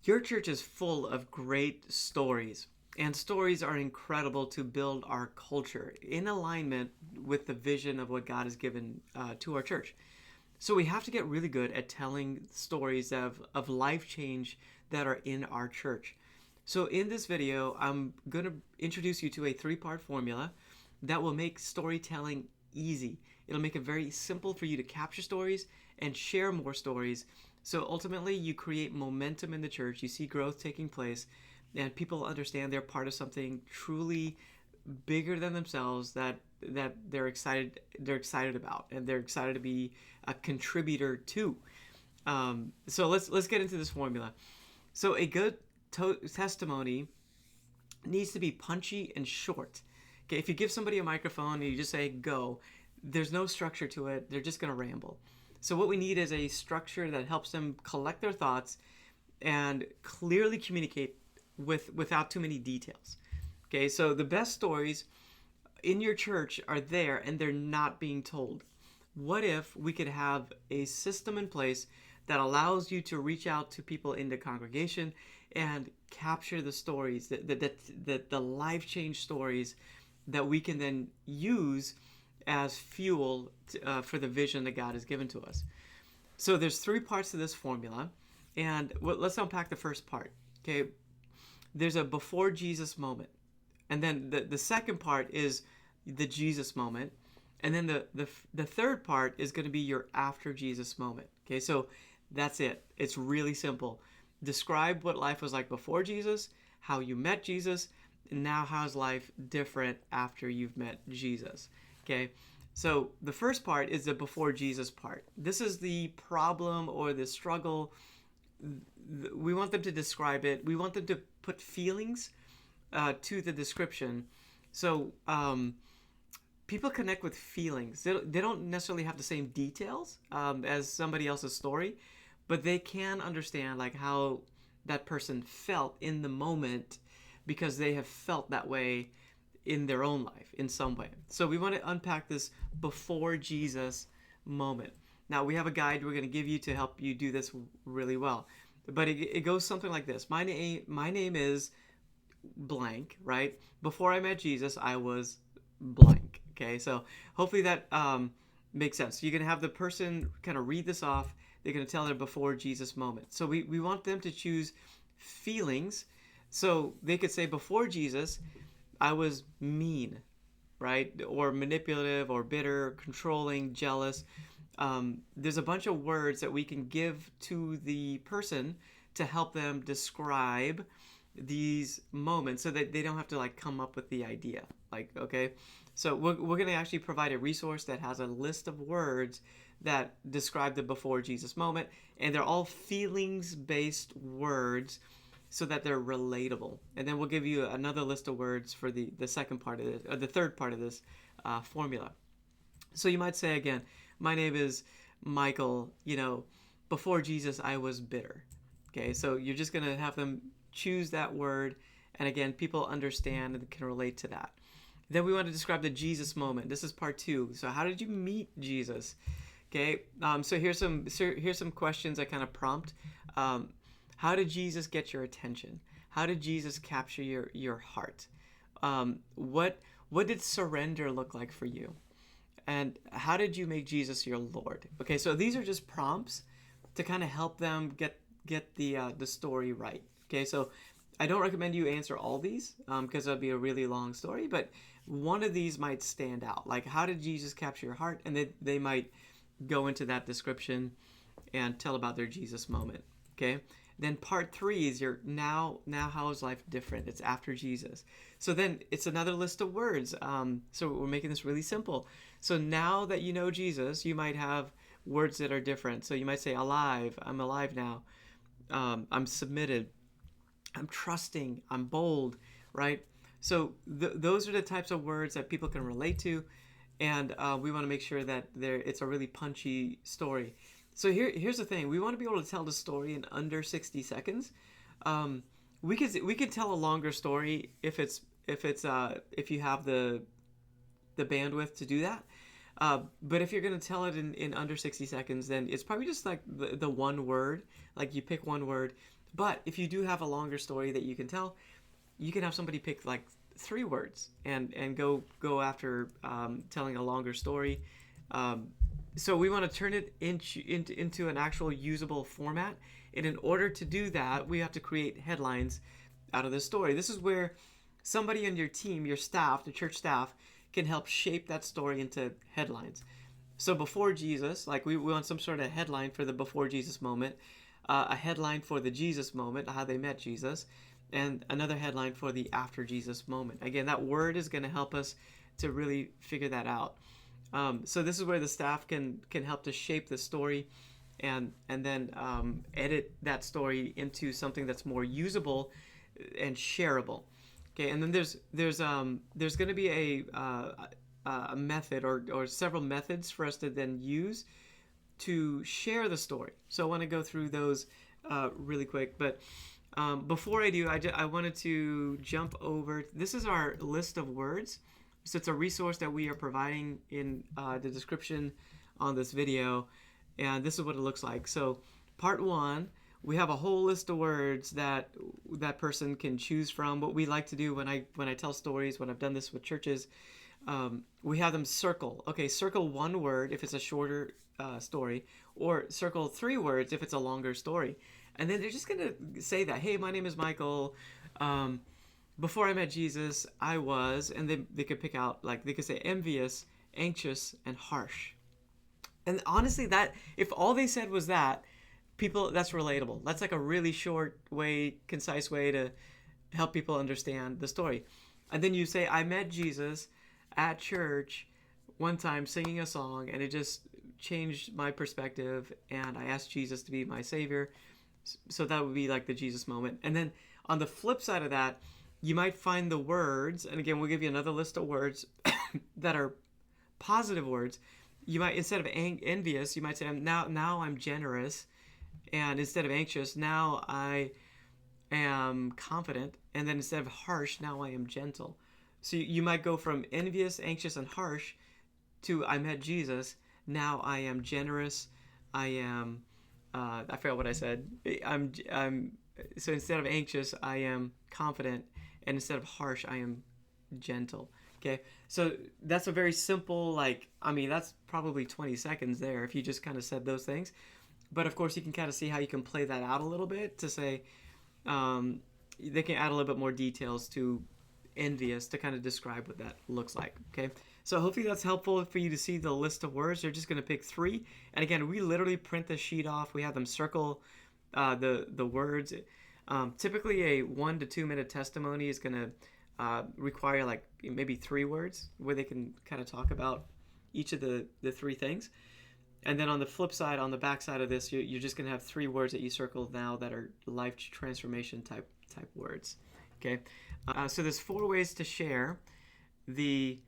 Your church is full of great stories, and stories are incredible to build our culture in alignment with the vision of what God has given to our church. So we have to get really good at telling stories of life change that are in our church. So in this video, I'm going to introduce you to a three-part formula that will make storytelling easy. It'll make it very simple for you to capture stories and share more stories. So ultimately, you create momentum in the church, you see growth taking place, and people understand they're part of something truly bigger than themselves that they're excited about, and they're excited to be a contributor to. So let's get into this formula. So a good testimony needs to be punchy and short. Okay, if you give somebody a microphone and you just say go, there's no structure to it. They're just going to ramble. So what we need is a structure that helps them collect their thoughts and clearly communicate without too many details. Okay, so the best stories in your church are there and they're not being told. What if we could have a system in place that allows you to reach out to people in the congregation and capture the stories, the life change stories that we can then use as fuel for the vision that God has given to us. So there's three parts to this formula, and let's unpack the first part. Okay, there's a before Jesus moment, and then the second part is the Jesus moment, and then the third part is going to be your after Jesus moment. Okay, so that's it. It's really simple. Describe what life was like before Jesus, how you met Jesus, and now how's life different after you've met Jesus. Okay, so the first part is the before Jesus part. This is the problem or the struggle. We want them to describe it. We want them to put feelings to the description. So people connect with feelings. They don't necessarily have the same details as somebody else's story, but they can understand like how that person felt in the moment because they have felt that way in their own life in some way. So we want to unpack this before Jesus moment. Now we have a guide we're going to give you to help you do this really well. But it goes something like this. My name is blank, right? Before I met Jesus, I was blank. Okay, so hopefully that makes sense. So you're going to have the person kind of read this off. They're going to tell their before Jesus moment. So we want them to choose feelings. So they could say, before Jesus, I was mean, right? Or manipulative, or bitter, controlling, jealous. There's a bunch of words that we can give to the person to help them describe these moments so that they don't have to like come up with the idea. Like, okay, so we're going to actually provide a resource that has a list of words that describe the before Jesus moment, and they're all feelings based words so that they're relatable. And then we'll give you another list of words for the second part of this, or the third part of this formula. So you might say again, my name is Michael, before Jesus I was bitter. Okay, so you're just going to have them choose that word, and again, people understand and can relate to that. Then we want to describe the Jesus moment. This is part 2. So how did you meet Jesus? Okay, so here's some questions I kind of prompt. How did Jesus get your attention? How did Jesus capture your heart? What did surrender look like for you? And how did you make Jesus your Lord? Okay, so these are just prompts to kind of help them get the story right. Okay, so I don't recommend you answer all these because that'd be a really long story, but one of these might stand out. Like, how did Jesus capture your heart? And they might go into that description and tell about their Jesus moment. Okay, then part 3 is your now how is life different? It's after Jesus. So then it's another list of words. So we're making this really simple. So now that you know Jesus, you might have words that are different. So you might say alive. I'm alive now. I'm submitted. I'm trusting. I'm bold. Right. So those are the types of words that people can relate to, and we want to make sure that it's a really punchy story. So here's the thing: we want to be able to tell the story in under 60 seconds. We could tell a longer story if you have the bandwidth to do that. But if you're going to tell it in under 60 seconds, then it's probably just like the one word. Like you pick one word. But if you do have a longer story that you can tell, you can have somebody pick like 3 words and go after telling a longer story. Um, so we want to turn it into an actual usable format. And in order to do that, we have to create headlines out of the story. This is where somebody on your team, your staff, the church staff, can help shape that story into headlines. So before Jesus, like we want some sort of headline for the before Jesus moment, a headline for the Jesus moment, how they met Jesus, and another headline for the after Jesus moment. Again, that word is going to help us to really figure that out. So this is where the staff can help to shape the story, and then edit that story into something that's more usable and shareable. Okay, and then there's going to be a method or several methods for us to then use to share the story. So I want to go through those really quick, but before I do, I wanted to jump over. This is our list of words. So it's a resource that we are providing in the description on this video, and this is what it looks like. So part 1, we have a whole list of words that that person can choose from. What we like to do when I tell stories, when I've done this with churches, we have them circle. Okay, circle 1 word if it's a shorter story, or circle 3 words if it's a longer story. And then they're just going to say that, hey, my name is Michael. Before I met Jesus, I was, and they could pick out, like, they could say envious, anxious, and harsh. And honestly, that, if all they said was that, people, that's relatable. That's like a really short way, concise way to help people understand the story. And then you say, I met Jesus at church one time singing a song, and it just changed my perspective, and I asked Jesus to be my savior. So that would be like the Jesus moment. And then on the flip side of that, you might find the words, and again, we'll give you another list of words that are positive words. You might, instead of envious, you might say, now I'm generous. And instead of anxious, now I am confident. And then instead of harsh, now I am gentle. So you might go from envious, anxious, and harsh to I met Jesus. Now I am generous. I am, I forgot what I said. So instead of anxious, I am confident. And instead of harsh, I am gentle. Okay, so that's a very simple, like, I mean, that's probably 20 seconds there if you just kind of said those things. But of course, you can kind of see how you can play that out a little bit to say, they can add a little bit more details to envious to kind of describe what that looks like. Okay, so hopefully that's helpful for you to see the list of words. They're just going to pick 3. And again, we literally print the sheet off. We have them circle the words. Typically, a 1 to 2 minute testimony is going to require like maybe 3 words where they can kind of talk about each of the 3 things. And then on the flip side, on the back side of this, you're just going to have 3 words that you circle now that are life transformation type words. Okay, so there's 4 ways to share the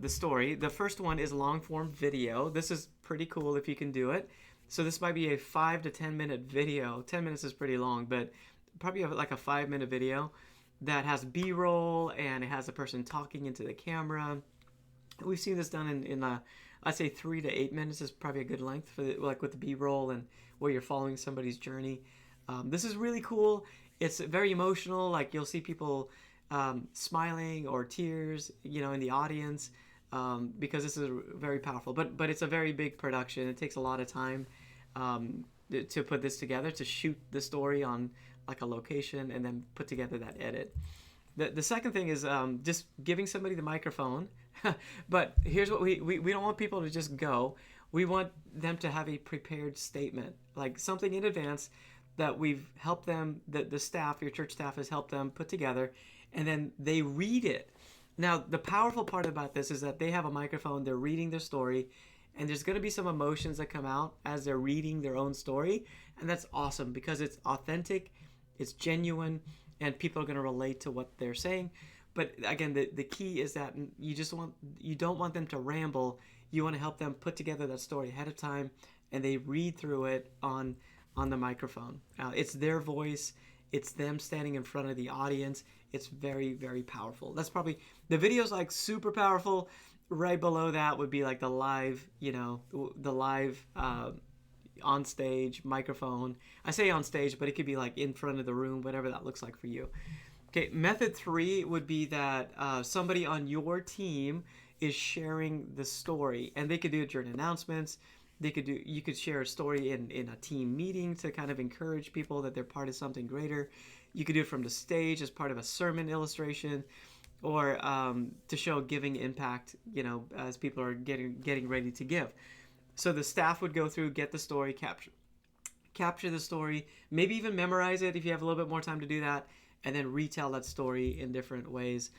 story. The first one is long form video. This is pretty cool if you can do it. So this might be a 5 to 10 minute video. 10 minutes is pretty long, but probably like a 5-minute video that has B-roll and it has a person talking into the camera. We've seen this done in I'd say 3 to 8 minutes is probably a good length for like with the B-roll and where you're following somebody's journey. This is really cool. It's very emotional. Like you'll see people smiling or tears, in the audience. Because this is very powerful, but it's a very big production. It takes a lot of time to put this together, to shoot the story on like a location and then put together that edit. The second thing is just giving somebody the microphone. But here's what we don't want people to just go. We want them to have a prepared statement, like something in advance that we've helped them, the staff, your church staff has helped them put together, and then they read it. Now, the powerful part about this is that they have a microphone, they're reading their story, and there's going to be some emotions that come out as they're reading their own story, and that's awesome because it's authentic, it's genuine, and people are going to relate to what they're saying. But again, the key is that you don't want them to ramble. You want to help them put together that story ahead of time, and they read through it on the microphone. It's their voice. It's them standing in front of the audience. It's very, very powerful. That's probably, the video's like super powerful. Right below that would be like the live, on stage, microphone. I say on stage, but it could be like in front of the room, whatever that looks like for you. Okay, method 3 would be that somebody on your team is sharing the story, and they could do it during announcements. You could share a story in a team meeting to kind of encourage people that they're part of something greater. You could do it from the stage as part of a sermon illustration, or to show giving impact, as people are getting ready to give. So the staff would go through, get the story, capture the story, maybe even memorize it if you have a little bit more time to do that, and then retell that story in different ways.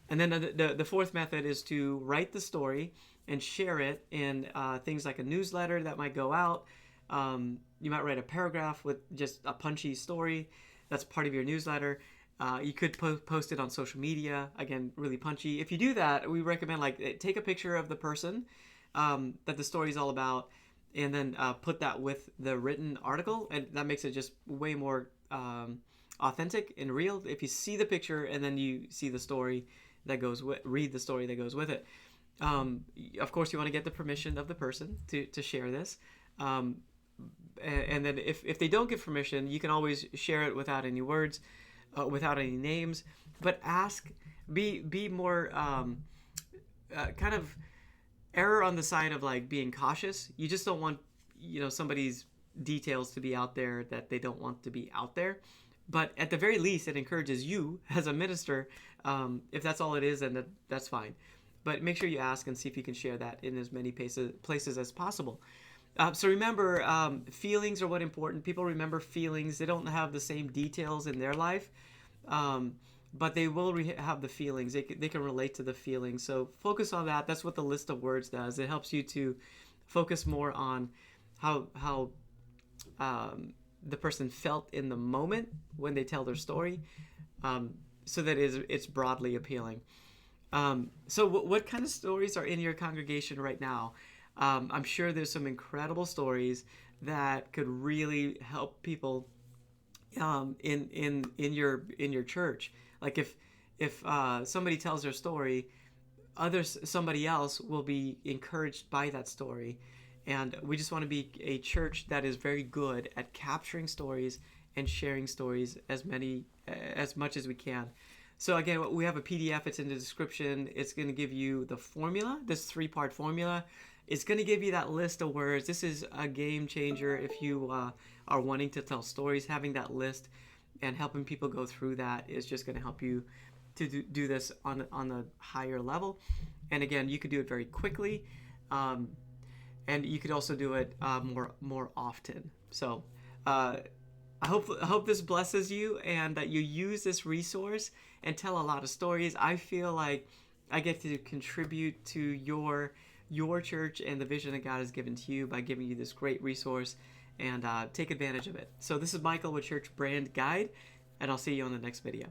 And then the fourth method is to write the story and share it in things like a newsletter that might go out. You might write a paragraph with just a punchy story that's part of your newsletter. You could post it on social media, again, really punchy. If you do that, we recommend take a picture of the person that the story is all about, and then put that with the written article, and that makes it just way more authentic and real. If you see the picture and then you see the story that read the story that goes with it. Of course, you want to get the permission of the person to share this. And then if they don't give permission, you can always share it without any words, without any names. But be more kind of error on the side of being cautious. You just don't want somebody's details to be out there that they don't want to be out there. But at the very least, it encourages you as a minister. If that's all it is, then that's fine. But make sure you ask and see if you can share that in as many places as possible. So remember, feelings are what important. People remember feelings. They don't have the same details in their life, but they will have the feelings. They can relate to the feelings. So focus on that. That's what the list of words does. It helps you to focus more on how the person felt in the moment when they tell their story, so that it's broadly appealing. So what kind of stories are in your congregation right now? I'm sure there's some incredible stories that could really help people in your church. Like if somebody tells their story, somebody else will be encouraged by that story. And we just want to be a church that is very good at capturing stories and sharing stories as much as we can. So again, we have a PDF. It's in the description. It's going to give you the formula, this 3-part formula. It's going to give you that list of words. This is a game changer if you are wanting to tell stories. Having that list and helping people go through that is just going to help you to do this on a higher level. And again, you could do it very quickly, and you could also do it more often. So I hope this blesses you and that you use this resource and tell a lot of stories. I feel like I get to contribute to your church and the vision that God has given to you by giving you this great resource, and take advantage of it. So this is Michael with Church Brand Guide, and I'll see you on the next video.